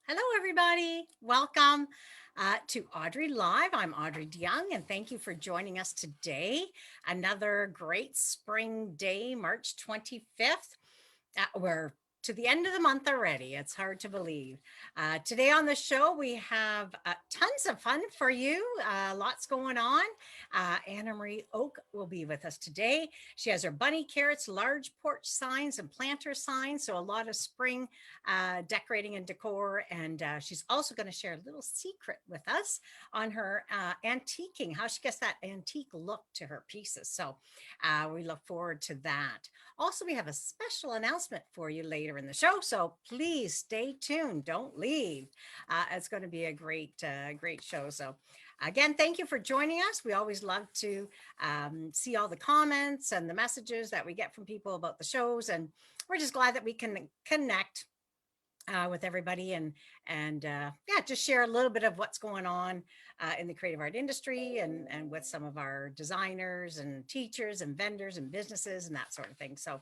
Hello, everybody. Welcome to Audrey Live. I'm Audrey DeYoung, and thank you for joining us today. Another great spring day, March 25th. We're to the end of the month already. It's hard to believe. Today on the show, we have tons of fun for you. Lots going on. Anna Marie Oke will be with us today. She has her bunny carrots, large porch signs, and planter signs. So a lot of spring decorating and decor. And she's also going to share a little secret with us on her antiquing, how she gets that antique look to her pieces. So we look forward to that. Also, we have a special announcement for you later in the show, so please stay tuned. Don't leave. It's going to be a great show. So, again, thank you for joining us. We always love to see all the comments and the messages that we get from people about the shows, and we're just glad that we can connect with everybody and yeah, just share a little bit of what's going on in the creative art industry and with some of our designers and teachers and vendors and businesses and that sort of thing. So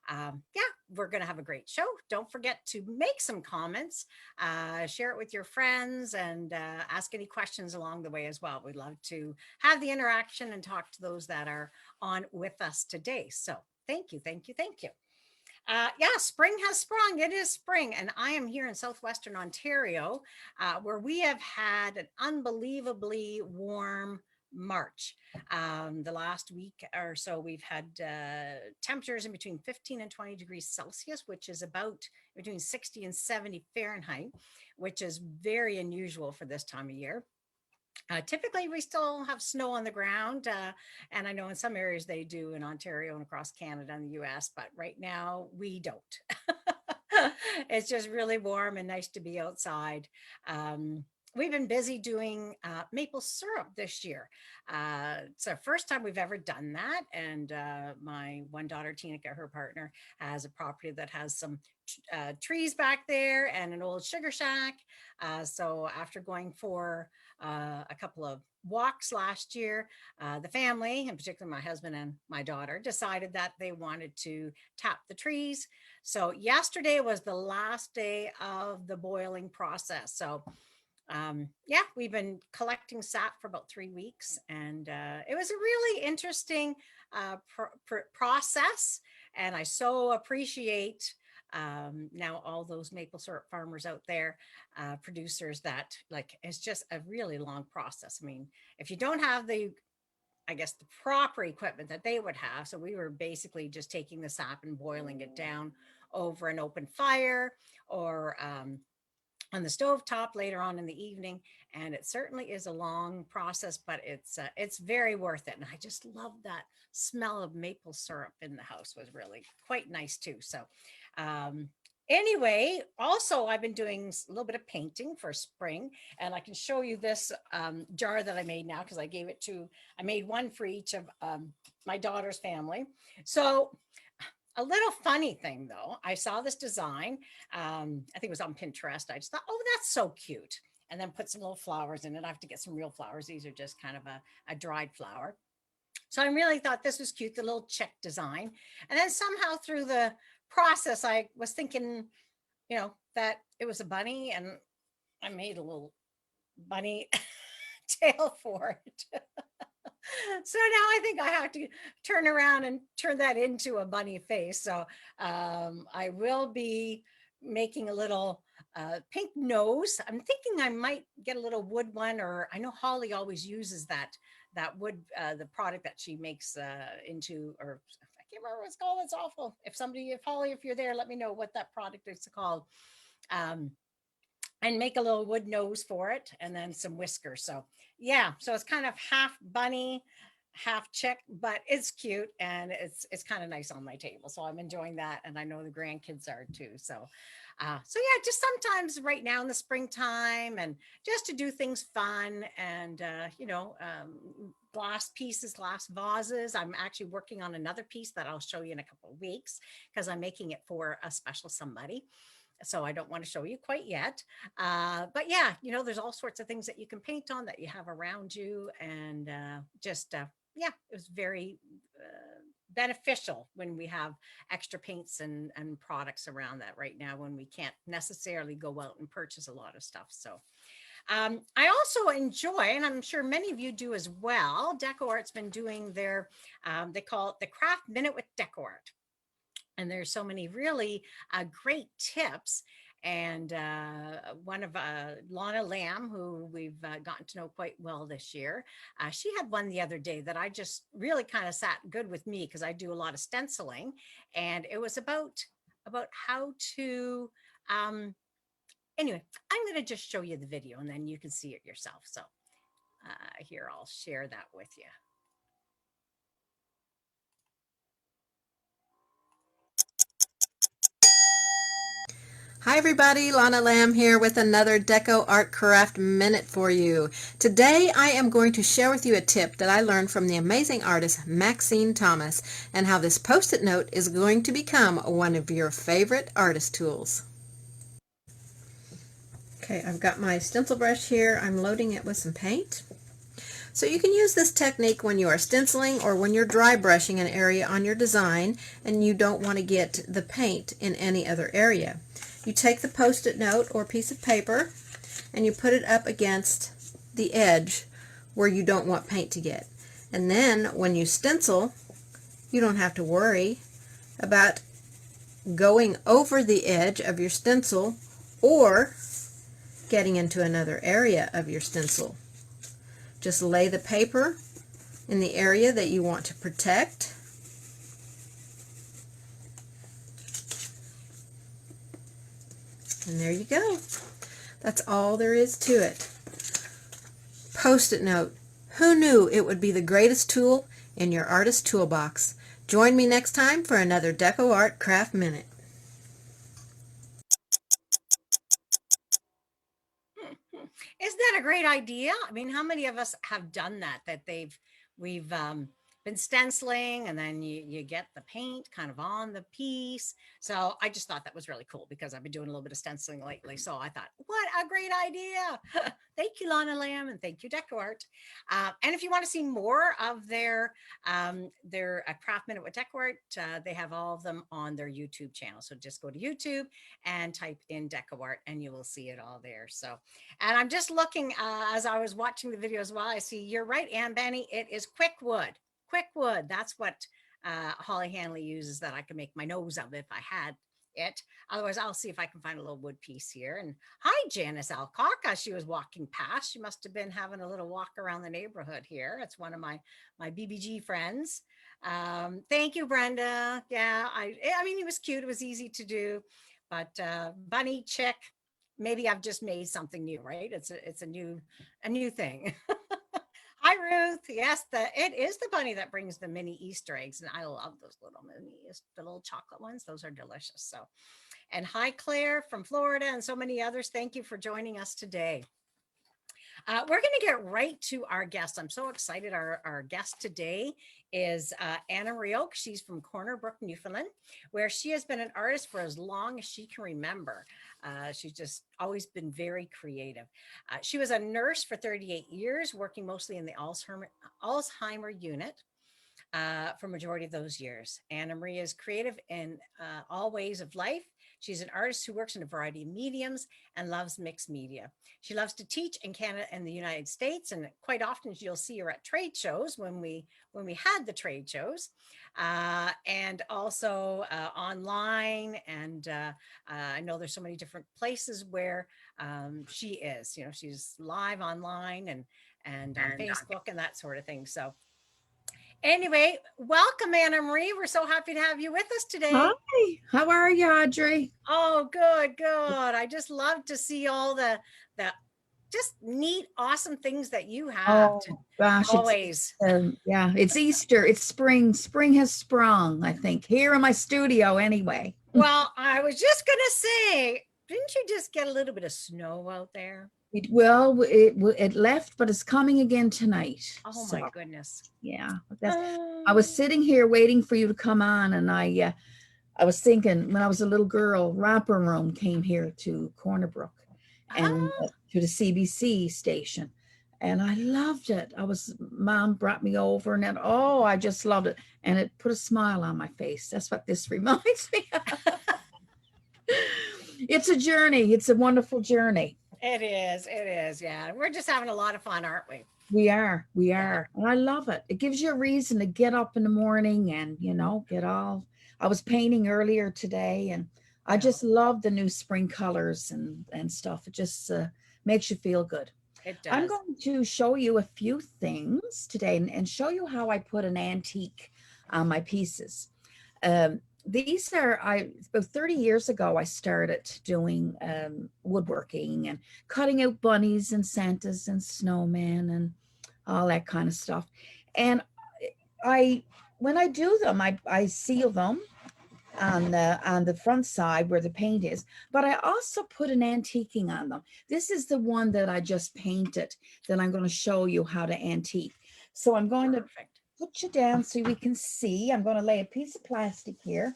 yeah, we're going to have a great show. Don't forget to make some comments, share it with your friends, and ask any questions along the way as well. We'd love to have the interaction and talk to those that are on with us today. So thank you, thank you, thank you. Yeah, spring has sprung. It is spring, and I am here in southwestern Ontario, where we have had an unbelievably warm March. The last week or so, we've had temperatures in between 15 and 20 degrees Celsius, which is about between 60 and 70 Fahrenheit, which is very unusual for this time of year. Typically, we still have snow on the ground, and I know in some areas they do in Ontario and across Canada and the US, but right now we don't. It's just really warm and nice to be outside. We've been busy doing maple syrup this year. It's our first time we've ever done that. And my one daughter, Tina, her partner, has a property that has some trees back there and an old sugar shack. So after going for a couple of walks last year, the family, in particular my husband and my daughter, decided that they wanted to tap the trees. So yesterday was the last day of the boiling process. So yeah, we've been collecting sap for about 3 weeks, and it was a really interesting process. And I so appreciate now all those maple syrup farmers out there, producers that like it's just a really long process. I mean, if you don't have the I guess the proper equipment that they would have. So we were basically just taking the sap and boiling it down over an open fire or on the stove top later on in the evening. And it certainly is a long process, but it's very worth it. And I just love that smell of maple syrup in the house was really quite nice too. So um, anyway, also I've been doing a little bit of painting for spring, and I can show you this jar that I made now because I made one for each of my daughter's family. So a little funny thing though, I saw this design. I think it was on Pinterest. I just thought, oh, that's so cute. And then put some little flowers in it. I have to get some real flowers. These are just kind of a dried flower. So I really thought this was cute, the little chick design. And then somehow through the process, I was thinking, that it was a bunny, and I made a little bunny tail for it. So now I think I have to turn around and turn that into a bunny face. So I will be making a little pink nose. I'm thinking I might get a little wood one, or I know Holly always uses that wood, the product that she makes into, or I can't remember what it's called. It's awful. If Holly, if you're there, let me know what that product is called. Um, and make a little wood nose for it and then some whiskers. So yeah, so it's kind of half bunny, half chick, but it's cute and it's kind of nice on my table. So I'm enjoying that, and I know the grandkids are too. So yeah, just sometimes right now in the springtime, and just to do things fun and glass pieces, glass vases. I'm actually working on another piece that I'll show you in a couple of weeks because I'm making it for a special somebody, so I don't want to show you quite yet. But yeah, there's all sorts of things that you can paint on that you have around you, and just yeah, it was very beneficial when we have extra paints and products around that right now when we can't necessarily go out and purchase a lot of stuff. So I also enjoy, and I'm sure many of you do as well, DecoArt's been doing their, they call it the Craft Minute with DecoArt. And there's so many really great tips. And one of Lana Lamb, who we've gotten to know quite well this year, she had one the other day that I just really kind of sat good with me because I do a lot of stenciling, and it was about how to. Anyway, I'm going to just show you the video, and then you can see it yourself. So here, I'll share that with you. Hi everybody, Lana Lamb here with another Deco Art Craft Minute for you. Today I am going to share with you a tip that I learned from the amazing artist Maxine Thomas and how this post-it note is going to become one of your favorite artist tools. Okay, I've got my stencil brush here. I'm loading it with some paint. So you can use this technique when you are stenciling or when you're dry brushing an area on your design and you don't want to get the paint in any other area. You take the post-it note or piece of paper and you put it up against the edge where you don't want paint to get. And then when you stencil, you don't have to worry about going over the edge of your stencil or getting into another area of your stencil. Just lay the paper in the area that you want to protect. And there you go. That's all there is to it. Post-it note. Who knew it would be the greatest tool in your artist toolbox? Join me next time for another Deco Art Craft Minute. Isn't that a great idea? I mean, how many of us have done that? We've been stenciling, and then you get the paint kind of on the piece. So I just thought that was really cool because I've been doing a little bit of stenciling lately. So I thought, what a great idea! Thank you, Lana Lamb, and thank you, DecoArt. And if you want to see more of their Craft Minute with DecoArt, they have all of them on their YouTube channel. So just go to YouTube and type in DecoArt, and you will see it all there. So. And I'm just looking as I was watching the video as well. I see you're right, Ann Benny. It is quick wood. Quick wood. That's what Holly Hanley uses that I can make my nose of if I had it. Otherwise, I'll see if I can find a little wood piece here. And hi, Janice Alcoca. She was walking past. She must have been having a little walk around the neighborhood here. It's one of my BBG friends. Thank you, Brenda. Yeah, I mean, it was cute. It was easy to do. But Bunny Chick, maybe I've just made something new, right? It's a new thing. Hi, Ruth. Yes, it is the bunny that brings the mini Easter eggs, and I love those little minis, the little chocolate ones. Those are delicious. So, and hi, Claire from Florida, and so many others. Thank you for joining us today. We're going to get right to our guest. I'm so excited. Our guest today is Anna Marie Oke. She's from Corner Brook, Newfoundland, where she has been an artist for as long as she can remember. She's just always been very creative. She was a nurse for 38 years, working mostly in the Alzheimer unit for majority of those years. Anna Marie is creative in all ways of life. She's an artist who works in a variety of mediums and loves mixed media. She loves to teach in Canada and the United States, and quite often you'll see her at trade shows when we had the trade shows, and also online. And I know there's so many different places where she is. You know, she's live online and on Facebook and that sort of thing. So anyway, welcome, Anna Marie. We're so happy to have you with us today. Hi, how are you, Audrey? Oh, good, good. I just love to see all the just neat, awesome things that you have Oh to gosh, it's always. yeah, it's Easter. It's spring. Spring has sprung, I think, here in my studio anyway. Well, I was just gonna say, didn't you just get a little bit of snow out there? It left, but it's coming again tonight. Oh So my goodness. yeah, I was sitting here waiting for you to come on, and I was thinking when I was a little girl, Romper Room came here to Corner Brook and Oh, to the CBC station. and I loved it. Mom brought me over and then, oh, I just loved it. And it put a smile on my face. That's what this reminds me of. It's a journey. It's a wonderful journey. It is. It is. Yeah. We're just having a lot of fun, aren't we? We are. We Yeah. are. And I love it. It gives you a reason to get up in the morning and, get all. I was painting earlier today and I Yeah. just love the new spring colors and stuff. It just makes you feel good. It I'm does. going to show you a few things today and show you how I put an antique on my pieces. These are, about 30 years ago, I started doing woodworking and cutting out bunnies and Santas and snowmen and all that kind of stuff. And when I do them, I seal them on the front side where the paint is, but I also put an antiquing on them. This is the one that I just painted that I'm going to show you how to antique. So I'm going to Perfect. put you down so we can see. I'm going to lay a piece of plastic here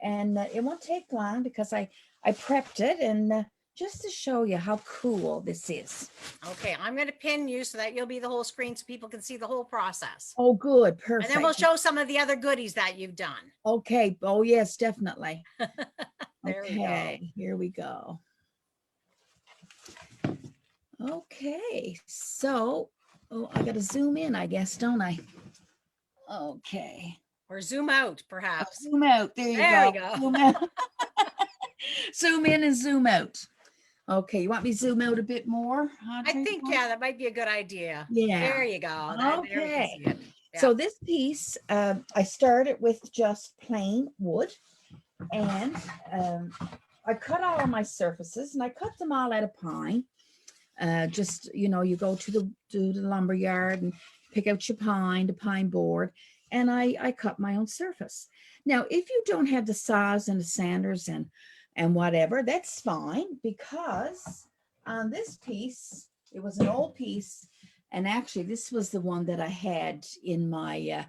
and it won't take long because I prepped it and just to show you how cool this is. Okay. I'm going to pin you so that you'll be the whole screen so people can see the whole process. Oh, good. And then we'll Perfect. show some of the other goodies that you've done. Okay. Oh, yes, definitely. There we go. Okay, here we go. Okay, so, I got to zoom in, I guess, don't I? Okay. Or zoom out, perhaps. Zoom out. There you There go. we go. Zoom out. Zoom in and zoom out. Okay, you want me to zoom out a bit more? I think, yeah, that might be a good idea. Yeah. There you go. There we can Okay. see it. Yeah. So this piece, I started with just plain wood and I cut all of my surfaces and I cut them all out of pine. Just, you go to the lumber yard and pick out your pine, the pine board, and I cut my own surface. Now, if you don't have the saws and the sanders and whatever, that's fine because on this piece, it was an old piece. And actually, this was the one that I had in my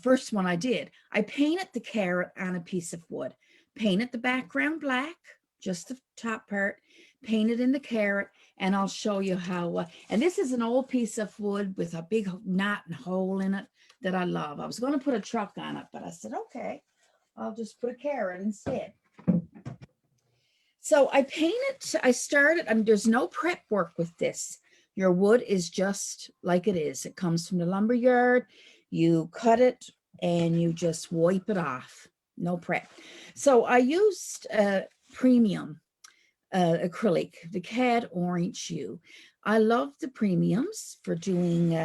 first one I did. I painted the carrot on a piece of wood, painted the background black, just the top part, painted in the carrot, and I'll show you how. And this is an old piece of wood with a big knot and hole in it that I love. I was going to put a truck on it, but I said, okay, I'll just put a carrot instead. So I started, there's no prep work with this. Your wood is just like it is. It comes from the lumber yard. You cut it and you just wipe it off. No prep. So I used premium acrylic, the Cad Orange Hue. I love the premiums for doing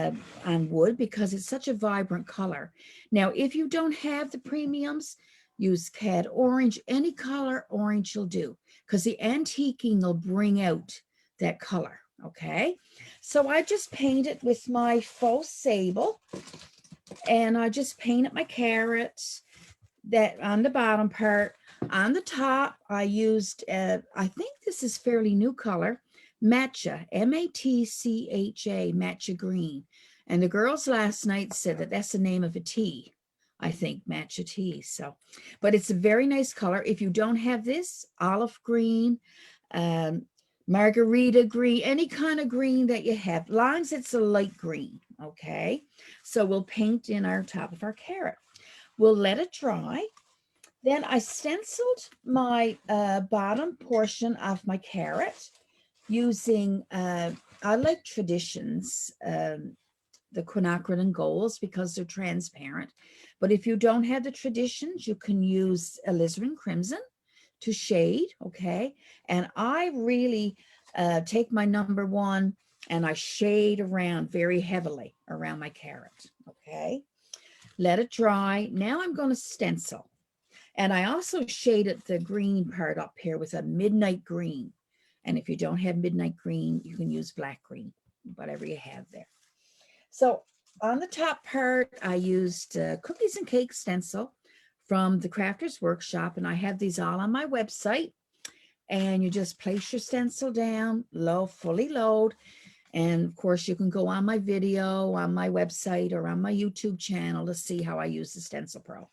on wood because it's such a vibrant color. Now, if you don't have the premiums, use Cad Orange. Any color orange will do because the antiquing will bring out that color. Okay, so I just paint it with my faux sable and I just painted my carrots that on the bottom part. On the top, I used, I think this is fairly new color, Matcha, M-A-T-C-H-A, Matcha Green. And the girls last night said that that's the name of a tea, I think, Matcha tea. So, but it's a very nice color. If you don't have this, olive green, margarita green, any kind of green that you have, as long as it's a light green, okay? So we'll paint in our top of our carrot. We'll let it dry. Then I stenciled my bottom portion of my carrot using, I like Traditions, the quinacridone golds because they're transparent. But if you don't have the Traditions, you can use alizarin crimson to shade, okay? And I really take my number one and I shade around very heavily around my carrot, okay? Let it dry. Now I'm going to stencil. And I also shaded the green part up here with a midnight green. And if you don't have midnight green, you can use black green, whatever you have there. So on the top part, I used cookies and cake stencil from the Crafters Workshop. And I have these all on my website. And you just place your stencil down, fully load. And of course, you can go on my video, on my website, or on my YouTube channel to see how I use the Stencil Pro.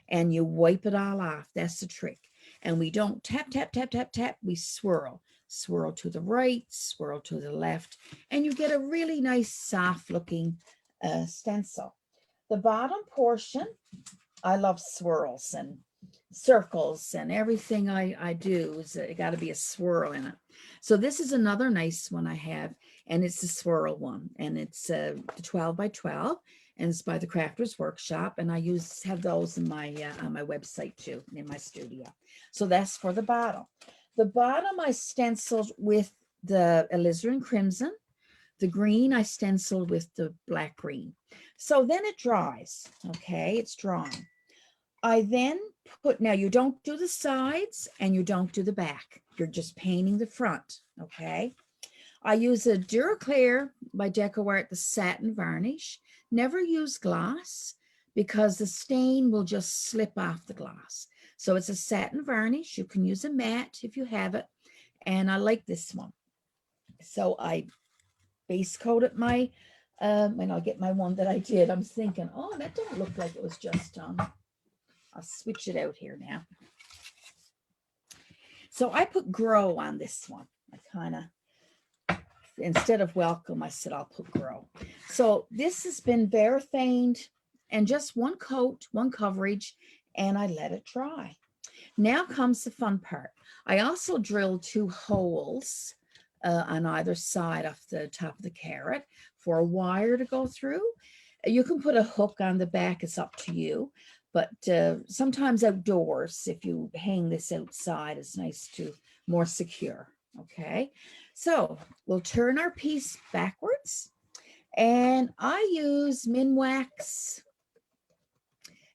And you wipe it all off. That's the trick. And we don't tap, tap, tap, tap, tap. We swirl. Swirl to the right, swirl to the left, and you get a really nice soft looking stencil. The bottom portion, I love swirls and circles, and everything I do is it got to be a swirl in it. So this is another nice one I have, and it's the swirl one, and it's the 12 by 12, and it's by the Crafters Workshop, and I have those in my on my website too, in my studio. So that's for the bottom. The bottom I stenciled with the alizarin crimson. The green I stenciled with the black green. So then it dries, okay? It's drying. I then put, now you don't do the sides and you don't do the back. You're just painting the front, okay? I use a Duraclear by DecoArt, the satin varnish. Never use gloss because the stain will just slip off the gloss. So it's a satin varnish. You can use a matte if you have it. And I like this one. So I base coated my, and I'll get my one that I did. I'm thinking, oh, that don't look like it was just done. I'll switch it out here now. So I put grow on this one. I kind of, instead of welcome, I said I'll put grow. So this has been variphaned and just one coat, one coverage, and I let it dry. Now comes the fun part. I also drilled 2 holes on either side of the top of the carrot for a wire to go through. You can put a hook on the back, it's up to you. But sometimes outdoors, if you hang this outside, it's nice to more secure, okay? So we'll turn our piece backwards, and I use Minwax,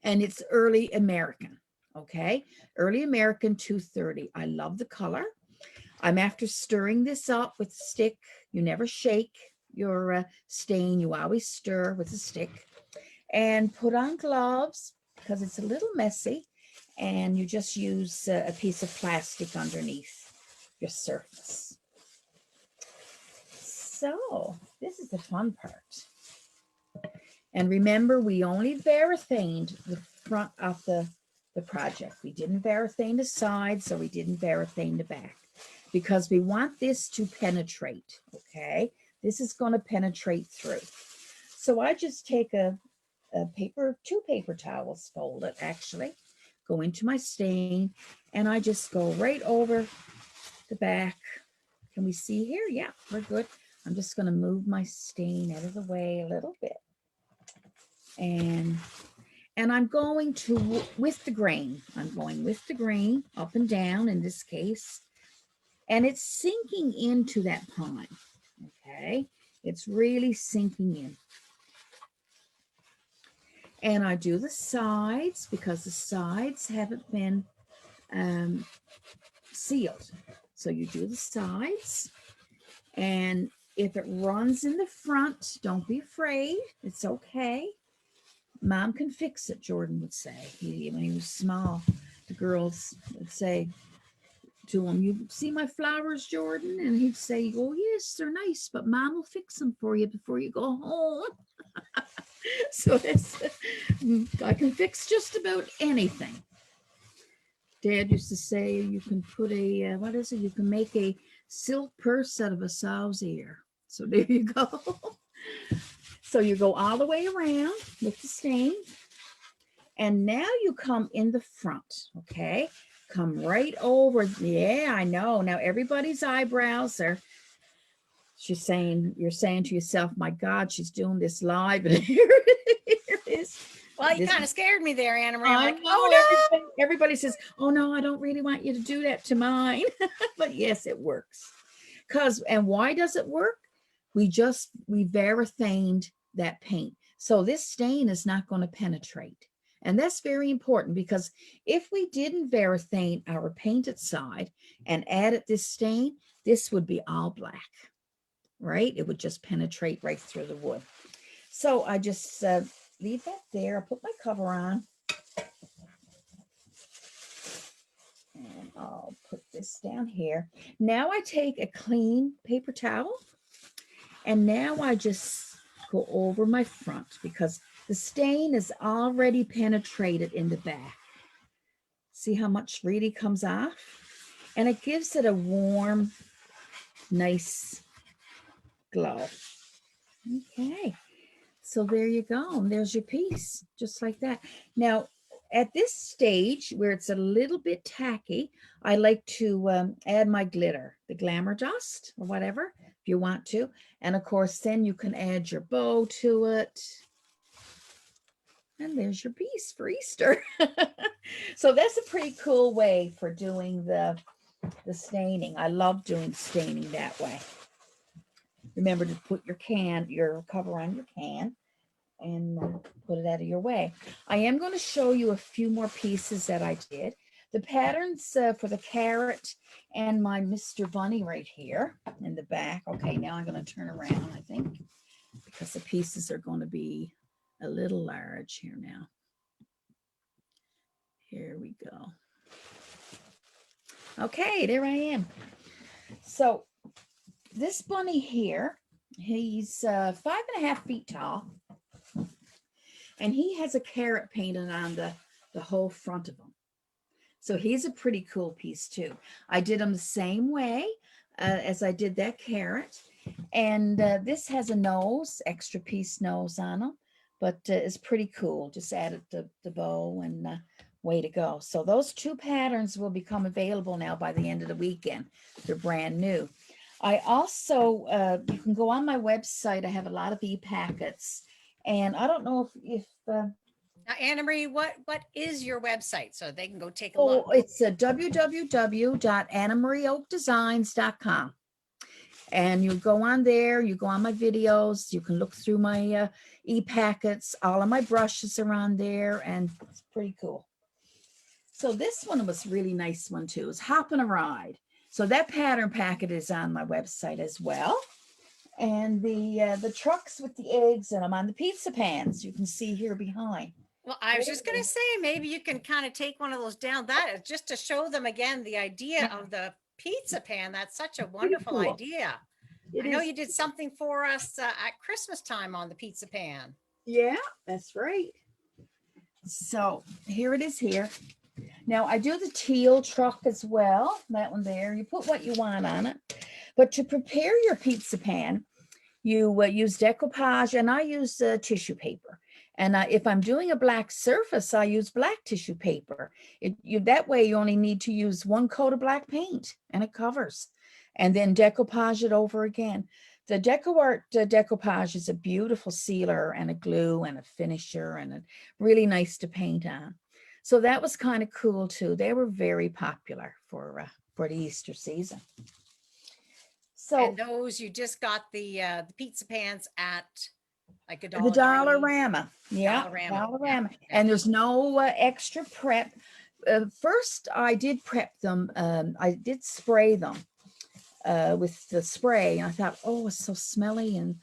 and it's Early American, okay? Early American 230. I love the color. I'm after stirring this up with a stick. You never shake your stain. You always stir with a stick. And put on gloves because it's a little messy. And you just use a piece of plastic underneath your surface. So this is the fun part. And remember, we only variphaned the front of the project. We didn't varaphane the sides, or we didn't varaphane the back, because we want this to penetrate, okay? This is going to penetrate through. So I just take a paper, 2 paper towels, fold it actually, go into my stain, and I just go right over the back. Can we see here? Yeah, we're good. I'm just going to move my stain out of the way a little bit. And I'm going to, with the grain, I'm going with the grain up and down in this case. And it's sinking into that pine, okay? It's really sinking in. And I do the sides because the sides haven't been sealed. So you do the sides. And if it runs in the front, don't be afraid. It's okay. Mom can fix it, Jordan would say. When he was small, the girls would say to him, "You see my flowers, Jordan?" And he'd say, "Oh, yes, they're nice, but Mom will fix them for you before you go home." So I can fix just about anything. Dad used to say you can put a, what is it? You can make a silk purse out of a sow's ear. So there you go. So you go all the way around with the stain. And now you come in the front, okay? Come right over. Yeah, I know. Now everybody's eyebrows are, you're saying to yourself, my God, she's doing this live. And here it is. Well, you kind of scared me there, Anna Marie. I Like, know, oh no. everybody says, oh no, I don't really want you to do that to mine. But yes, it works. And why does it work? We variphaned that paint. So this stain is not going to penetrate. And that's very important, because if we didn't varaphane our painted side and added this stain, this would be all black, right? It would just penetrate right through the wood. So I just leave that there. I'll put my cover on. And I'll put this down here. Now I take a clean paper towel, and now I just go over my front because the stain is already penetrated in the back. See how much really comes off? And it gives it a warm, nice glow. Okay, so there you go. And there's your piece, just like that. Now, at this stage where it's a little bit tacky, I like to add my glitter, the glamour dust or whatever, if you want to. And of course, then you can add your bow to it. And there's your piece for Easter. So that's a pretty cool way for doing the staining. I love doing staining that way. Remember to put your cover on your can, and put it out of your way. I am going to show you a few more pieces that I did. The patterns for the carrot and my Mr. Bunny right here in the back. Okay, now I'm going to turn around, I think, because the pieces are going to be a little large here now. Here we go. Okay, there I am. So this bunny here, he's 5.5 feet tall, and he has a carrot painted on the whole front of him. So he's a pretty cool piece too. I did him the same way as I did that carrot. And this has a nose, extra piece nose on him, but it's pretty cool. Just added the bow and way to go. So those two patterns will become available now by the end of the weekend. They're brand new. I also, you can go on my website. I have a lot of e-packets. And I don't know if Now, Anna Marie, what is your website so they can go take a oh, look? it's www.annamarieokedesigns.com. And you go on there, you go on my videos, you can look through my e-packets. All of my brushes are on there, and it's pretty cool. So this one was a really nice one too. It's Hopping a Ride. So that pattern packet is on my website as well. And the trucks with the eggs in them on the pizza pans, you can see here behind. Well, I was just going to say, maybe you can kind of take one of those down. That is just to show them again the idea of the pizza pan. That's such a wonderful cool. idea. It I know is. you did something for us at Christmas time on the pizza pan. Yeah, that's right. So here it is here. Now I do the teal truck as well. That one there. You put what you want on it. But to prepare your pizza pan, you use decoupage, and I use tissue paper. And if I'm doing a black surface, I use black tissue paper. That way you only need to use one coat of black paint, and it covers. And then decoupage it over again. The DecoArt decoupage is a beautiful sealer and a glue and a finisher, and really nice to paint on. So that was kind of cool too. They were very popular for the Easter season. So And those, you just got the pizza pans at like a the Dollarama. Yeah, Dollarama. Dollarama. Yeah. And there's no extra prep. First, I did prep them. I did spray them with the spray. And I thought, oh, it's so smelly and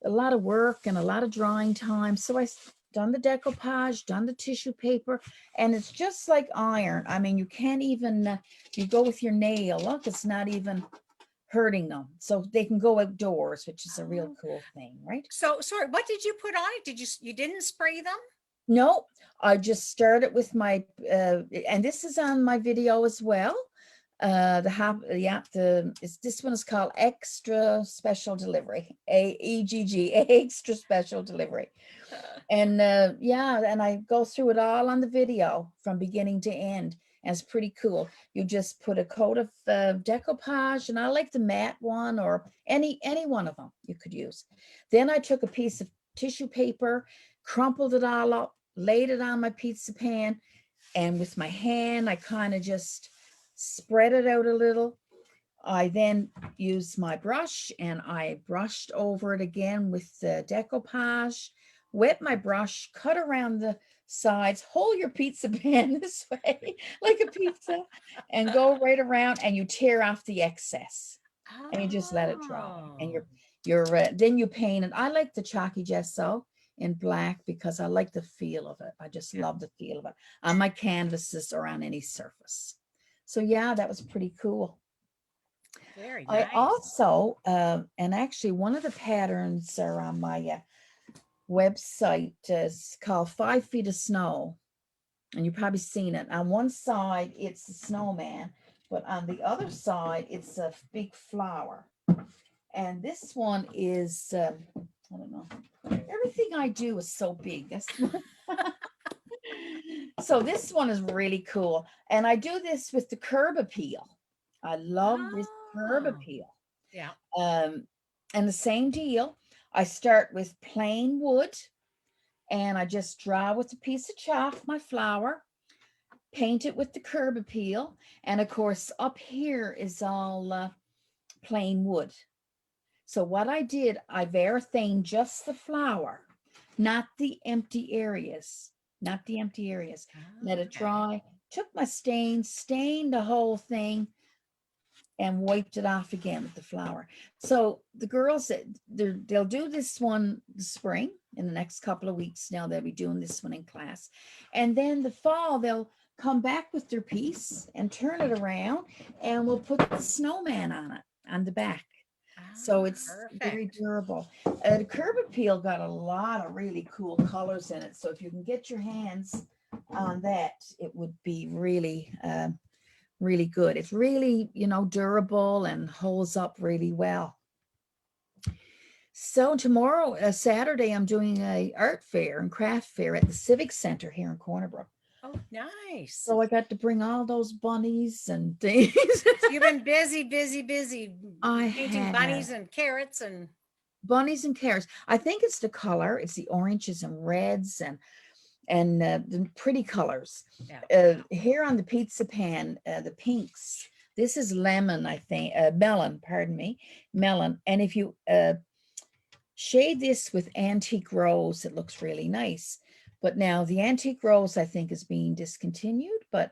a lot of work and a lot of drying time. So I done the decoupage, done the tissue paper, and it's just like iron. I mean, you can't even, you go with your nail. Look, it's not even hurting them. So they can go outdoors, which is a real cool thing, right? So sorry, what did you put on it? You didn't spray them? No, I just started with my, and this is on my video as well. This one is called Extra Special Delivery, AEGG, Extra Special Delivery. And yeah, and I go through it all on the video from beginning to end. And it's pretty cool. You just put a coat of decoupage, and I like the matte one, or any one of them you could use. Then I took a piece of tissue paper, crumpled it all up, laid it on my pizza pan, and with my hand, I kind of just spread it out a little. I then used my brush, and I brushed over it again with the decoupage, wet my brush, cut around the sides, hold your pizza pan this way like a pizza, and go right around, and you tear off the excess, and you just let it dry. And then you paint it. I like the chalky gesso in black because I like the feel of it. I just love the feel of it on my canvases or on any surface. So yeah, that was pretty cool. Very nice. I also, and actually one of the patterns are on my website, is called 5 Feet of Snow. and you've probably seen it. On one side, it's the snowman, but on the other side, it's a big flower. And this one is, I don't know. Everything I do is so big. That's so this one is really cool. And I do this with the curb appeal. I love this curb Oh, appeal. yeah. And the same deal. I start with plain wood and I just draw with a piece of chalk my flower, paint it with the curb appeal. And of course, up here is all plain wood. So what I did, I varothaned just the flower, not the empty areas, not the empty areas. Let it Okay. dry, took my stain, stained the whole thing, and wiped it off again with the flour. So the girls, they'll do this one this spring in the next couple of weeks. Now they'll be doing this one in class. And then the fall, they'll come back with their piece and turn it around and we'll put the snowman on it, on the back. So it's very Perfect. durable. The curb appeal got a lot of really cool colors in it. So if you can get your hands on that, it would be really, really good. It's really, durable and holds up really well. So tomorrow, Saturday, I'm doing a art fair and craft fair at the Civic Center here in Corner Brook. Oh, nice. So I got to bring all those bunnies and things. You've been busy, busy, busy I painting have bunnies and carrots and bunnies and carrots. I think it's the color. It's the oranges and reds and the pretty colors. yeah. Here on the pizza pan, the pinks. This is lemon, I think, melon, pardon me, melon. And if you shade this with antique rose, it looks really nice. But now the antique rose, I think, is being discontinued. But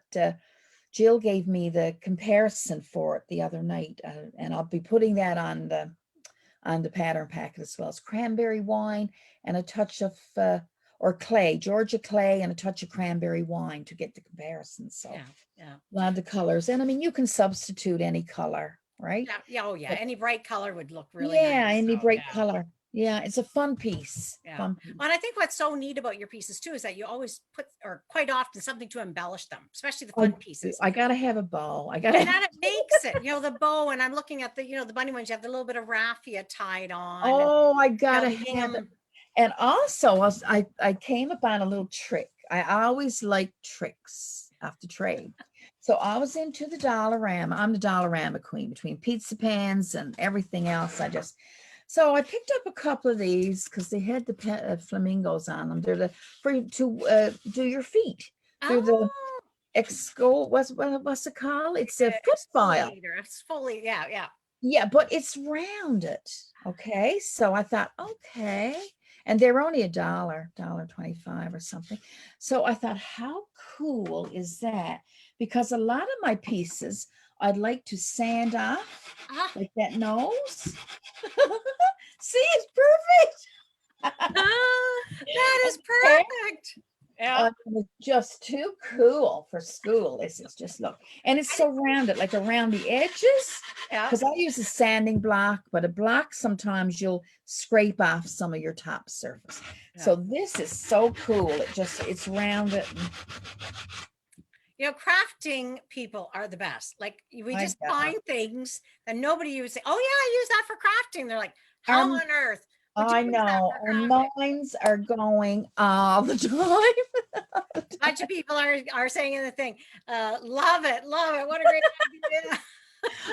Jill gave me the comparison for it the other night, and I'll be putting that on the pattern packet as well. It's cranberry wine and a touch of or clay, Georgia clay, and a touch of cranberry wine to get the comparison. So Yeah. a lot of the colors, and I mean, you can substitute any color, right? Yeah. Oh, yeah. But Any bright color would look really yeah, nice. any So, bright yeah. color. Yeah, it's a fun piece. Yeah. Fun Well, piece. and I think what's so neat about your pieces too is that you always put, or quite often, something to embellish them, especially the fun pieces. I gotta have a bow. I And gotta. that it makes it, the bow, and I'm looking at the bunny ones, you have the little bit of raffia tied on, and Oh, I gotta the have it. gingham. And also, I came upon a little trick. I always like tricks off the trade. So I was into the Dollarama. I'm the Dollarama queen between pizza pans and everything else. So I picked up a couple of these because they had the flamingos on them. They're to do your feet. They're the Oh, what's it called? It's a foot file. exfoliator, yeah. Yeah, but it's rounded. Okay. So I thought, okay. And they're only $1.25 or something. So I thought, how cool is that? Because a lot of my pieces I'd like to sand off, Ah, like that nose. See, it's perfect. that is Okay. perfect. Yeah. It's just too cool for school. This is just look, and it's so rounded, like around the edges. Yeah. Because I use a sanding block, but a block sometimes you'll scrape off some of your top surface. Yeah. So this is so cool. It's rounded. Crafting people are the best. Like we My just God. find things that nobody uses. Oh yeah, I use that for crafting. They're like, how Um, on earth would you I use that know for our crafting? minds are going all the time. A bunch of people are saying the thing. Love it, love it. What a great idea.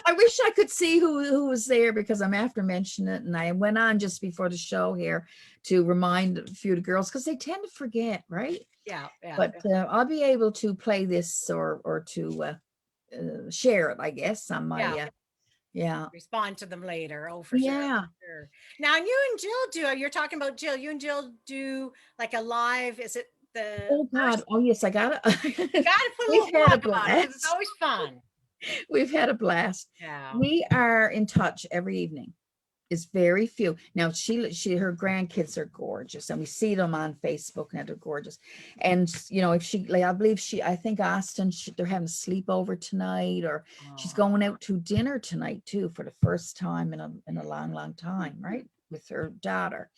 I wish I could see who was there because I'm after mentioning it, and I went on just before the show here to remind a few of the girls because they tend to forget, right? Yeah. But I'll be able to play this or to share it, I guess, on my yeah. Respond to them later. Oh, for sure. Yeah. For sure. Now you and Jill you're talking about Jill. You and Jill do like a live, is it the Oh God. first? Oh yes, I got You it. gotta put a We've little had a plug on it because it's blast. always fun. We've had a blast. Yeah. We are in touch every evening. It's very few. Now her grandkids are gorgeous and we see them on Facebook and they're gorgeous. And if she like I think Austin they're having a sleepover tonight or she's going out to dinner tonight too for the first time in a long time, right? With her daughter.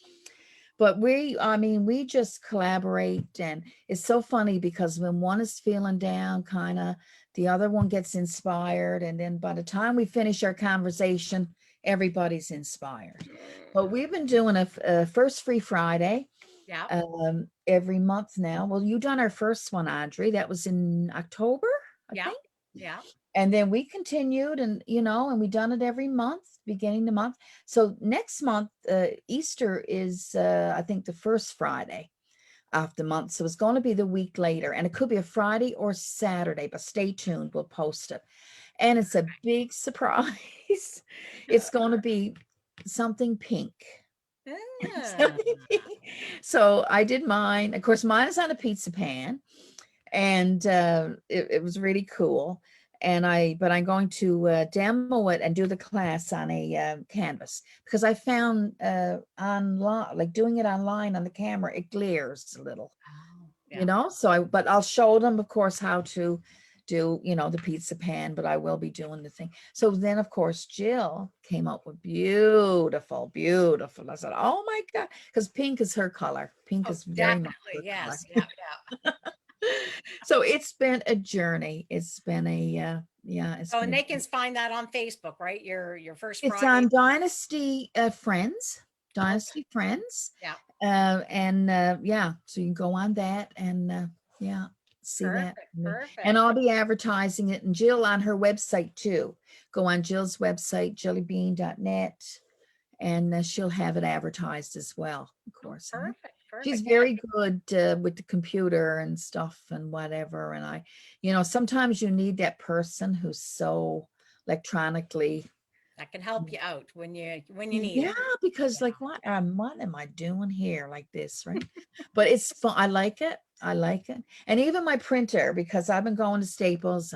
but I mean, we just collaborate, and it's so funny because when one is feeling down, kind of, the other one gets inspired, and then by the time we finish our conversation, everybody's inspired. But we've been doing a first free Friday Yeah. every month now. Well, you done our first one, Audrey. That was in October, I Yeah. think. Yeah. And then we continued, and and we done it every month, beginning the month. So next month, Easter is I think the first Friday of the month. So it's going to be the week later, and it could be a Friday or Saturday, but stay tuned. We'll post it. And it's a big surprise. It's going to be something pink. Ah, So I did mine. Of course, mine is on a pizza pan, and it was really cool. But I'm going to demo it and do the class on a canvas, because I found online, like doing it online on the camera, it glares a little, oh, yeah. but I'll show them, of course, how to do, the pizza pan, but I will be doing the thing. So then, of course, Jill came up with beautiful, beautiful. I said, oh my God, because pink is her color. Pink Oh, is very much definitely. her color. Yes. Yeah. Yeah. So it's been a journey. It's been it's Oh, been and a they can find that on Facebook, right? Your first it's Friday. on Dynasty Friends, Okay. Dynasty Friends. Yeah. And yeah, so you can go on that and yeah, see that. Perfect. And Perfect. I'll be advertising it, and Jill on her website too. Go on Jill's website, jellybean.net, and she'll have it advertised as well, of Oh, course. perfect. She's Perfect. Yeah. very good with the computer and stuff and whatever. And sometimes you need that person who's so electronically. That can help you out when you need Yeah, it. because Yeah. like what am I doing here like this, right? But it's fun. I like it. I like it. And even my printer, because I've been going to Staples,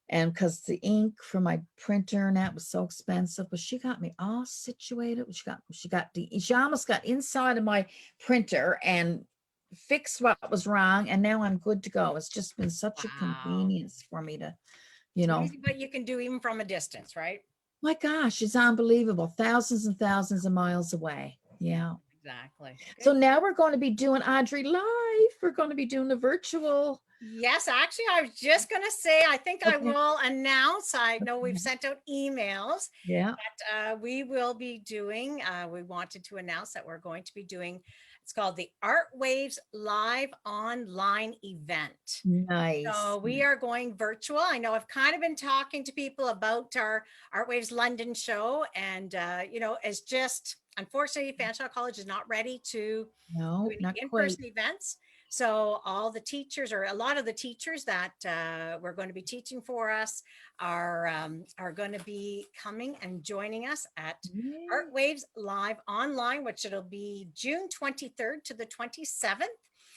and because the ink for my printer and that was so expensive, but she got me all situated. She almost got inside of my printer and fixed what was wrong, and now I'm good to go. It's just been such a Wow. convenience for me to, It's amazing what you can do even from a distance, right? my gosh, it's unbelievable. Thousands and thousands of miles away. Yeah. Exactly. So Good. now we're going to be doing Audrey live. We're going to be doing the virtual. Yes, actually, I was just going to say, I think I Okay. will announce. I know we've sent out emails Yeah. that we will be doing. We wanted to announce that we're going to be doing, it's called the Art Waves Live Online Event. Nice. So we are going virtual. I know I've kind of been talking to people about our Art Waves London show, and it's just unfortunately, Fanshawe College is not ready to do No, any not quite. in-person events. So all the teachers, or a lot of the teachers that we're going to be teaching for us, are going to be coming and joining us at Yeah. Art Waves Live Online, which it'll be June 23rd to the 27th.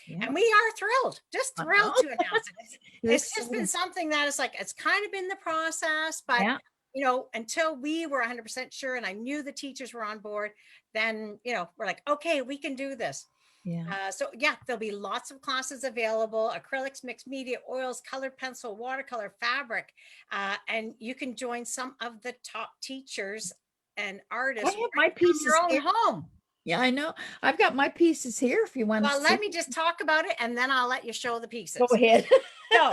Yeah. And we are thrilled, just I know. thrilled to announce it. It's It's just been exciting. something that is like, it's kind of been the process, but Yeah. until we were 100% sure and I knew the teachers were on board, then, we're like, okay, we can do this. Yeah. So yeah, there'll be lots of classes available: acrylics, mixed media, oils, colored pencil, watercolor, fabric, and you can join some of the top teachers and I artists have right my from your pieces own here. home. Yeah, I know. I've got my pieces here if you want to Well, let see. me just talk about it and then I'll let you show the Go pieces. ahead. So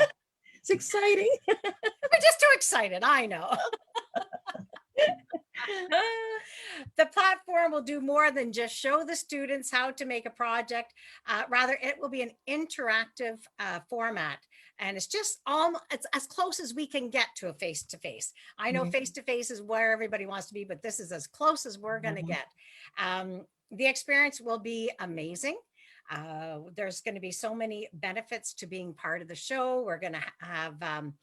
It's exciting. we're just too excited. I know. The platform will do more than just show the students how to make a project. Rather, it will be an interactive format. And it's as close as we can get to a face-to-face. I know Yeah. face-to-face is where everybody wants to be, but this is as close as we're going to get. The experience will be amazing. There's going to be so many benefits to being part of the show. We're going to have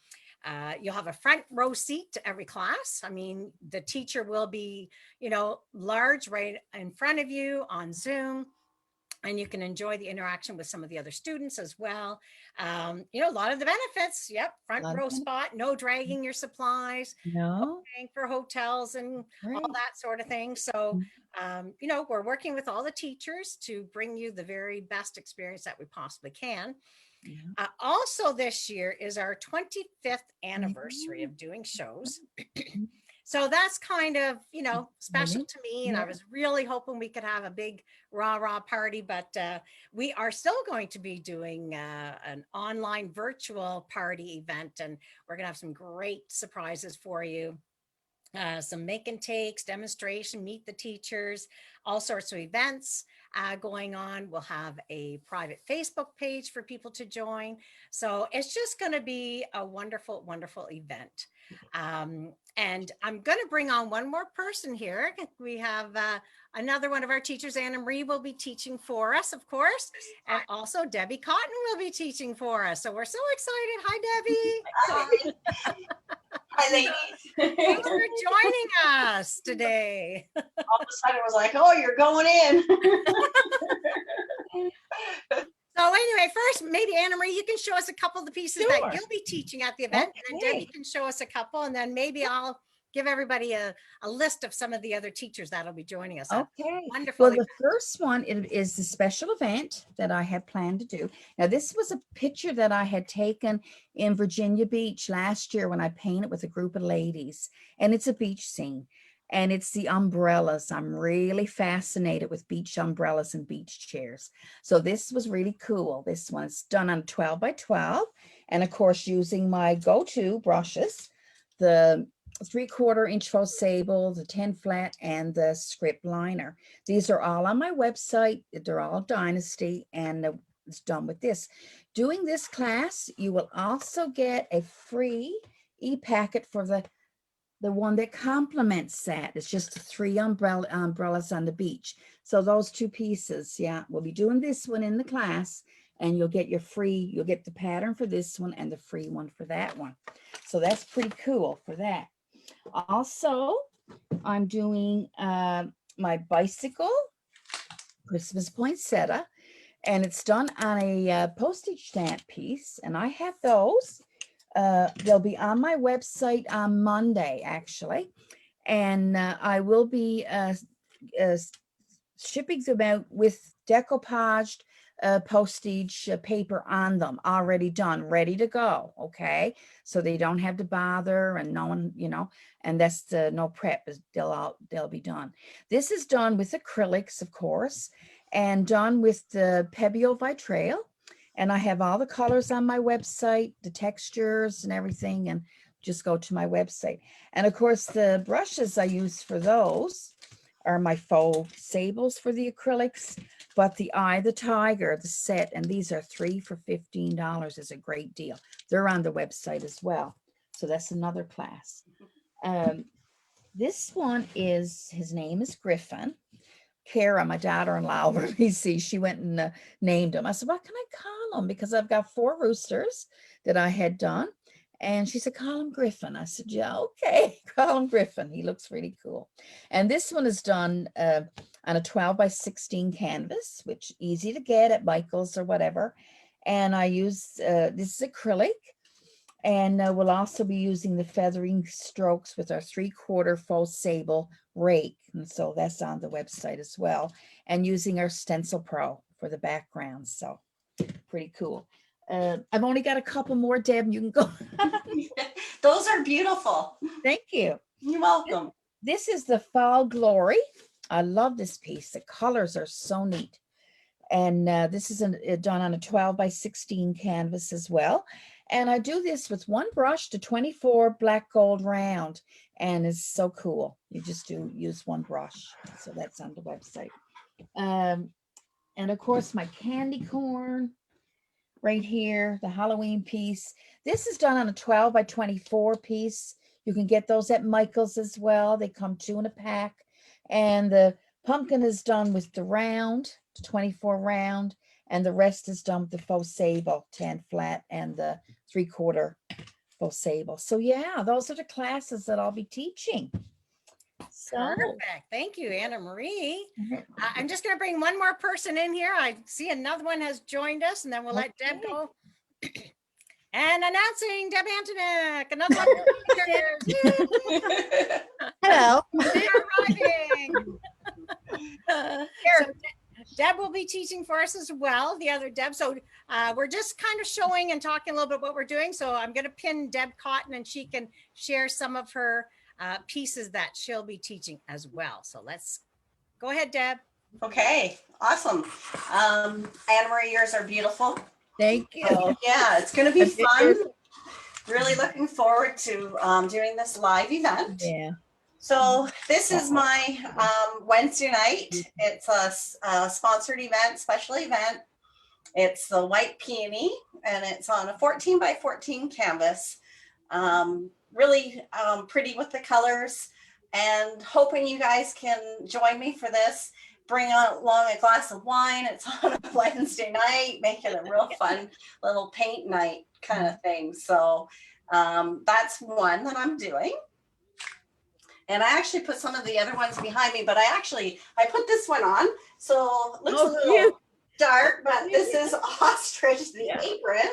you'll have a front row seat to every class. I mean, the teacher will be, large right in front of you on Zoom, and you can enjoy the interaction with some of the other students as well. A lot of the benefits. Yep, A front lot of row fun. spot, no dragging your supplies, no No. paying for hotels and all Great. that sort of thing. So, we're working with all the teachers to bring you the very best experience that we possibly can. Yeah. Also, this year is our 25th anniversary Yeah. of doing shows. So that's kind of, special Exciting. to me. And I Yeah. was really hoping we could have a big rah party, but we are still going to be doing an online virtual party event. And we're going to have some great surprises for you. Some make and takes, demonstration, meet the teachers, all sorts of events going on. We'll have a private Facebook page for people to join. So it's just going to be a wonderful, wonderful event. And I'm going to bring on one more person here. We have another one of our teachers, Anna Marie, will be teaching for us, of course. And also Debbie Cotton will be teaching for us. So we're so excited. Hi, Debbie. Hi. Hi, ladies. Thanks for joining us today. All of a sudden, it was like, oh, you're going in. So anyway, first, maybe Anna Marie, you can show us a couple of the pieces that Sure. you'll be teaching at the event, and then Okay. Debbie can show us a couple, and then maybe I'll give everybody a list of some of the other teachers that'll be joining us. Okay. Wonderful. Well, the first one is the special event that I had planned to do. Now, this was a picture that I had taken in Virginia Beach last year when I painted with a group of ladies, and it's a beach scene. And it's the umbrellas. I'm really fascinated with beach umbrellas and beach chairs. So this was really cool. This one's done on 12 by 12. And of course, using my go-to brushes, the 3/4 inch faux sable, the 10 flat, and the script liner. These are all on my website. They're all Dynasty, and it's done with this. Doing this class, you will also get a free e-packet for the one that complements that. It's just 3 umbrellas on the beach. So those 2 pieces, yeah, we'll be doing this one in the class, and you'll get you'll get the pattern for this one and the free one for that one. So that's pretty cool for that. Also, I'm doing my bicycle Christmas poinsettia, and it's done on a postage stamp piece, and I have those. They'll be on my website on Monday, actually, and I will be shipping them out with decoupaged postage paper on them, already done, ready to go. Okay, so they don't have to bother, and no one, and that's the no prep. They'll be done. This is done with acrylics, of course, and done with the Pebeo Vitrail. And I have all the colors on my website, the textures and everything, and just go to my website. And of course, the brushes I use for those are my faux sables for the acrylics, but the Eye of the Tiger, the set, and these are 3 for $15 is a great deal. They're on the website as well. So that's another class. This one his name is Griffin. Kara, my daughter-in-law over in BC, she went and named him. I said, what can I call him? Because I've got 4 roosters that I had done. And she said, call him Griffin. I said, yeah, okay, call him Griffin. He looks really cool. And this one is done on a 12 by 16 canvas, which easy to get at Michael's or whatever. And I use, this is acrylic. And we'll also be using the feathering strokes with our 3/4 faux sable rake. And so that's on the website as well. And using our Stencil Pro for the background. So pretty cool. I've only got a couple more, Deb. You can go. Those are beautiful. Thank you. You're welcome. This is the Fall Glory. I love this piece. The colors are so neat. And this is done on a 12 by 16 canvas as well. And I do this with one brush to 24 black gold round. And it's so cool. You just use one brush. So that's on the website. And of course, my candy corn right here, the Halloween piece. This is done on a 12 by 24 piece. You can get those at Michael's as well. They come 2 in a pack. And the pumpkin is done with the round, 24 round, and the rest is done with the faux sable, 10 flat, and the 3/4 faux sable. So yeah, those are the classes that I'll be teaching. So Perfect. Thank you, Anna Marie. I'm just going to bring one more person in here. I see another one has joined us, and then we'll let Deb go. And announcing Deb Antonek, another one. hello. They're arriving. Deb will be teaching for us as well, the other Deb. So we're just kind of showing and talking a little bit what we're doing. So I'm going to pin Deb Cotton, and she can share some of her pieces that she'll be teaching as well. So let's go ahead, Deb. Okay, awesome. Anna Marie, yours are beautiful. Thank you. So yeah, it's going to be I did fun. yours. Really looking forward to doing this live event. Yeah. So this is my Wednesday night. It's a sponsored event, special event. It's the White Peony, and it's on a 14 by 14 canvas. Really pretty with the colors, and hoping you guys can join me for this. Bring along a glass of wine. It's on a Wednesday night, make it a real fun little paint night kind of thing. So that's one that I'm doing. And I actually put some of the other ones behind me, but I put this one on. So it looks a little cute. dark, but this is Ostrich, the apron.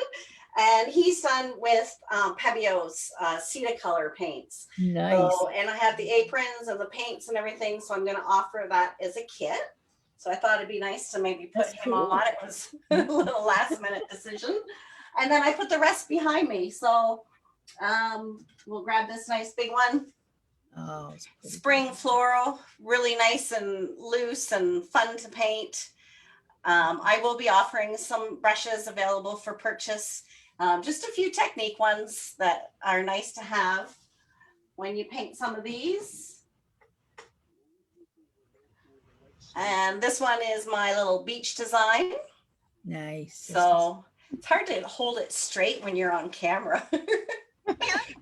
And he's done with Pebio's Cetacolor paints. Nice. So, and I have the aprons and the paints and everything. So I'm going to offer that as a kit. So I thought it'd be nice to maybe put him on. It was a little last minute decision. And then I put the rest behind me. So we'll grab this nice big one. Oh, Spring floral, really nice and loose and fun to paint. I will be offering some brushes available for purchase. Just a few technique ones that are nice to have when you paint some of these. And this one is my little beach design. nice. So it's hard to hold it straight when you're on camera.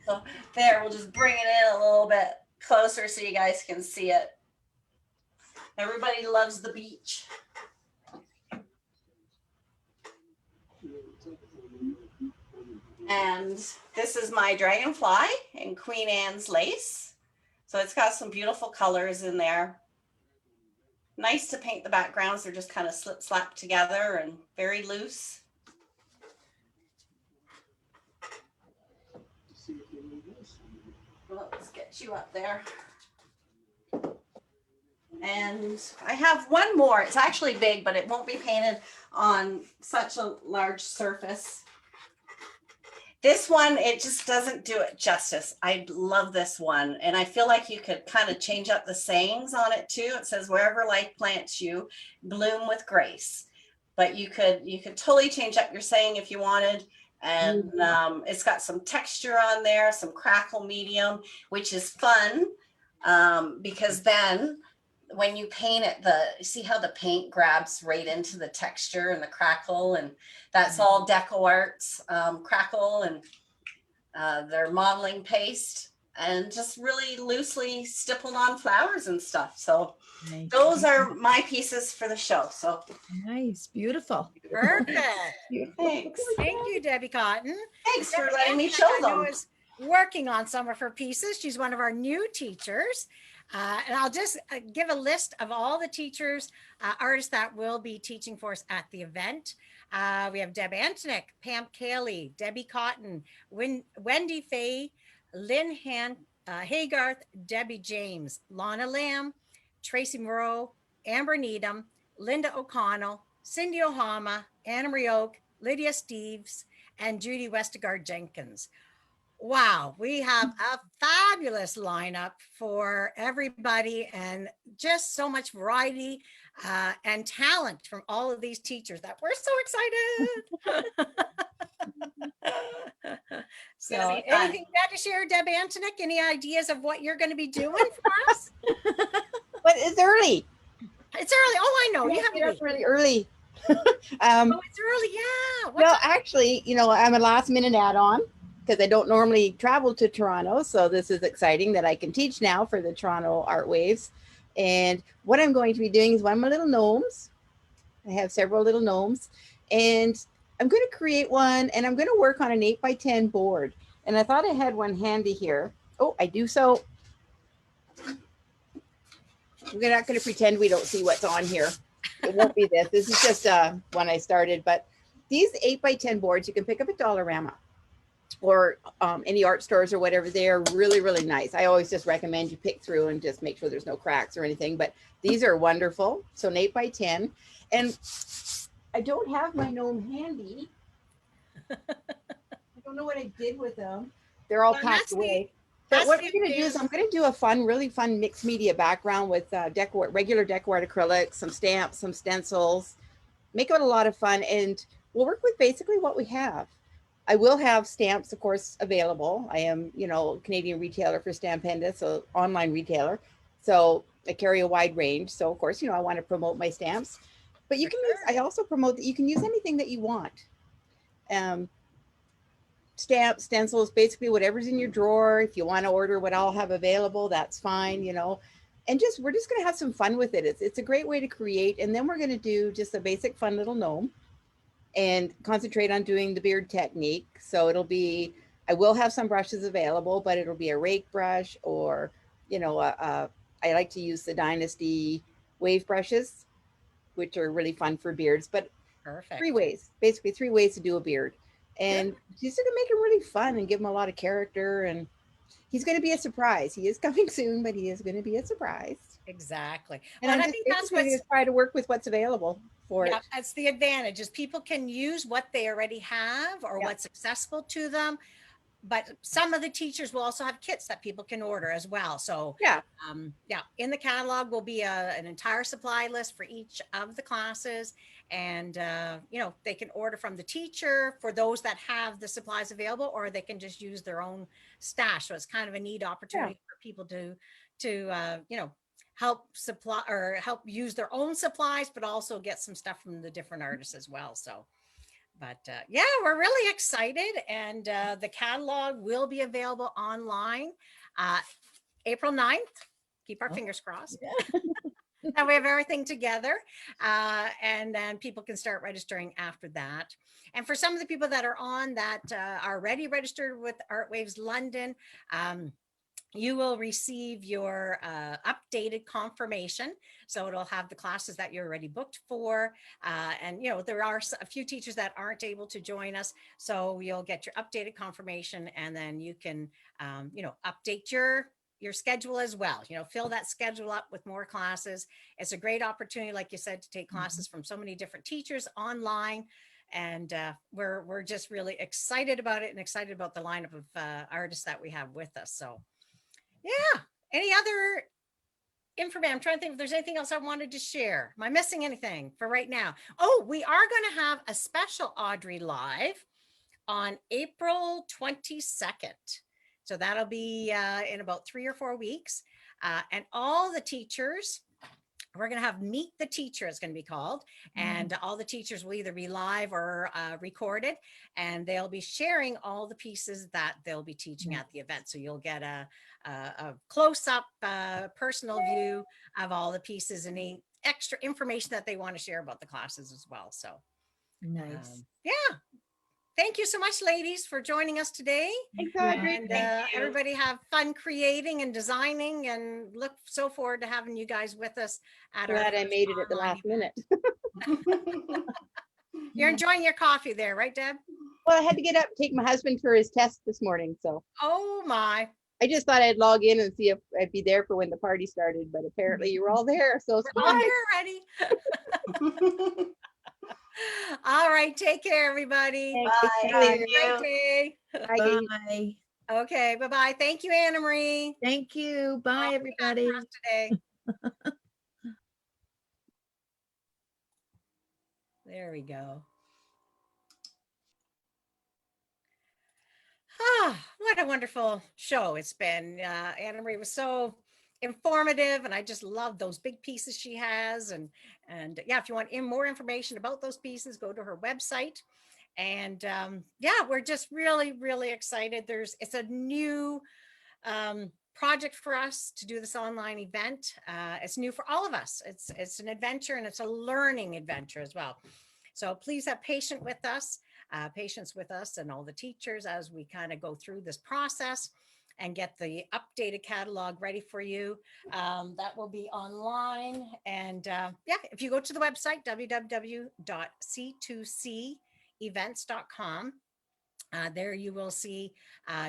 So there, we'll just bring it in a little bit closer so you guys can see it. Everybody loves the beach. And this is my dragonfly in Queen Anne's lace. So it's got some beautiful colors in there. Nice to paint the backgrounds. They're just kind of slap together and very loose. Let's get you up there. And I have one more. It's actually big, but it won't be painted on such a large surface. This one, it just doesn't do it justice. I love this one. And I feel like you could kind of change up the sayings on it too. It says, wherever life plants you, bloom with grace. But you could totally change up your saying if you wanted. And it's got some texture on there, some crackle medium, which is fun because then when you paint it, see how the paint grabs right into the texture and the crackle, and that's all Deco Arts crackle, and their modeling paste, and just really loosely stippled on flowers and stuff. So Nice. those are my pieces for the show. So Nice. Beautiful. Perfect. thanks. Thank you, Debbie Cotton. Thanks for Debbie letting me Anthony, show I know, them. is working on some of her pieces. She's one of our new teachers. And I'll just give a list of all the teachers, artists that will be teaching for us at the event. We have Deb Antonick, Pam Cayley, Debbie Cotton, Wendy Fay, Lynn Haygarth, Debbie James, Lana Lamb, Tracy Moreau, Amber Needham, Linda O'Connell, Cindy Ohama, Anna Marie Oke, Lydia Steves, and Judy Westergaard Jenkins. Wow, we have a fabulous lineup for everybody, and just so much variety and talent from all of these teachers that we're so excited. So anything you got to share, Deb Antonick? Any ideas of what you're going to be doing for us? But it's early. It's early. Oh, I know. You have to It's be. really early. Oh, it's early. Yeah. What's Well, up? actually, I'm a last minute add-on because I don't normally travel to Toronto. So this is exciting that I can teach now for the Toronto Art Waves. And what I'm going to be doing is one of my little gnomes. I have several little gnomes, and I'm going to create one, and I'm going to work on an 8x10 board. And I thought I had one handy here. Oh, I do. So we're not going to pretend we don't see what's on here. It won't be this. This is just one I started. But these 8x10 boards, you can pick up at Dollarama or any art stores or whatever. They are really, really nice. I always just recommend you pick through and just make sure there's no cracks or anything. But these are wonderful. So an 8x10. And I don't have my gnome handy. I don't know what I did with them. They're all Well, packed that's away. But That's what good we're going to do is news. I'm going to do a really fun mixed media background with regular decor art acrylics, some stamps, some stencils, make it a lot of fun. And we'll work with basically what we have. I will have stamps, of course, available. I am, a Canadian retailer for Stampenda, so online retailer. So I carry a wide range. So of course, I want to promote my stamps. But you For can use, sure. I also promote that you can use anything that you want. Um, Stamps, stencils, basically whatever's in your drawer. If you want to order what I'll have available, that's fine. And we're just going to have some fun with it. It's a great way to create. And then we're going to do just a basic fun little gnome and concentrate on doing the beard technique. So I will have some brushes available, but it'll be a rake brush or, I like to use the Dynasty wave brushes, which are really fun for beards, but Perfect. basically 3 ways to do a beard. Good. And she's going to make it really fun and give him a lot of character. And he's going to be a surprise. He is coming soon, but he is going to be a surprise. Exactly. And Well, I'm and I just think that's basically going what's, to try to work with what's available for yeah, it. that's the advantage is people can use what they already have or Yeah. what's accessible to them. But some of the teachers will also have kits that people can order as well. So Yeah. yeah, in the catalog will be an entire supply list for each of the classes. And, they can order from the teacher for those that have the supplies available, or they can just use their own stash. So it's kind of a neat Yeah. opportunity for people to help supply or help use their own supplies, but also get some stuff from the different artists as well. So but yeah, we're really excited, and the catalog will be available online uh, April 9th. Keep our Oh, fingers crossed yeah. that we have everything together, and then people can start registering after that. And for some of the people that are on that are already registered with Art Waves London, you will receive your updated confirmation. So it'll have the classes that you're already booked for. And, there are a few teachers that aren't able to join us. So you'll get your updated confirmation, and then you can, update your schedule as well. Fill that schedule up with more classes. It's a great opportunity, like you said, to take classes from so many different teachers online. And we're just really excited about it and excited about the lineup of artists that we have with us. So yeah. Any other information? I'm trying to think if there's anything else I wanted to share. Am I missing anything for right now? Oh, we are going to have a special Audrey live on April 22nd. So that'll be in about 3 or 4 weeks. And all the teachers, we're going to have Meet the Teacher, it's going to be called. And all the teachers will either be live or recorded, and they'll be sharing all the pieces that they'll be teaching at the event. So you'll get a close-up personal view of all the pieces and any extra information that they want to share about the classes as well. So Nice. yeah, thank you so much, ladies, for joining us today. Thanks, Yeah. Audrey. And Thank you. everybody have fun creating and designing, and look so forward to having you guys with us at our Glad I first made it at the online last minute. event. You're enjoying your coffee there, right, Deb? Well, I had to get up, take my husband for his test this morning. So Oh my. I just thought I'd log in and see if I'd be there for when the party started, but apparently you were all there. So We're all here already. All right. Take care, everybody. thanks. Bye. Take Have a care. Thank great you. day. Bye, Katie. Bye. Okay. Bye-bye. Thank you, Anna Marie. Thank you. Bye, All you got everybody. for us today. There we go. Ah, what a wonderful show it's been. Anna Marie was so informative, and I just love those big pieces she has. And yeah, if you want more information about those pieces, go to her website. And yeah, we're just really, really excited. It's a new project for us to do this online event. It's new for all of us. It's an adventure, and it's a learning adventure as well. So please have patience with us and all the teachers as we kind of go through this process and get the updated catalog ready for you. That will be online. And yeah, if you go to the website, www.c2cevents.com, there you will see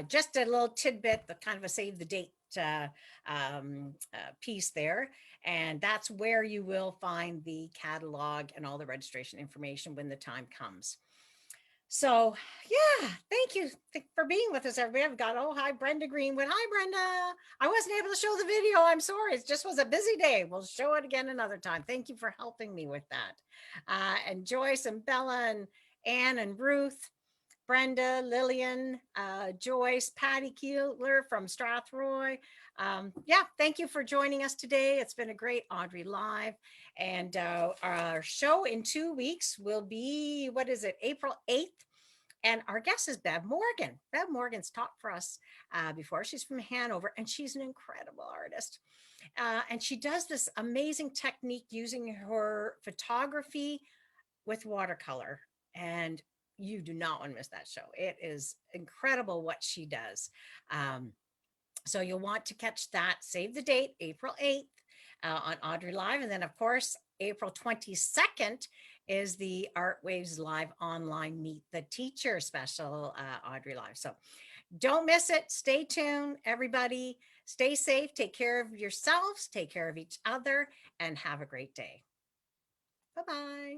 just a little tidbit, the kind of a save the date piece there. And that's where you will find the catalog and all the registration information when the time comes. So yeah, thank you for being with us, everybody. I've got, oh, hi, Brenda Greenwood. Hi, Brenda. I wasn't able to show the video. I'm sorry. It just was a busy day. We'll show it again another time. Thank you for helping me with that. And Joyce and Bella and Anne and Ruth, Brenda, Lillian, Joyce, Patty Keeler from Strathroy. Yeah, thank you for joining us today. It's been a great Audrey Live. And our show in 2 weeks will be, what is it, April 8th. And our guest is Bev Morgan. Bev Morgan's taught for us before. She's from Hanover, and she's an incredible artist. And she does this amazing technique using her photography with watercolor. And you do not want to miss that show. It is incredible what she does. So you'll want to catch that. Save the date, April 8th on Audrey Live. And then, of course, April 22nd is the Art Waves Live online Meet the Teacher special, Audrey Live. So don't miss it. Stay tuned, everybody. Stay safe. Take care of yourselves. Take care of each other. And have a great day. Bye-bye.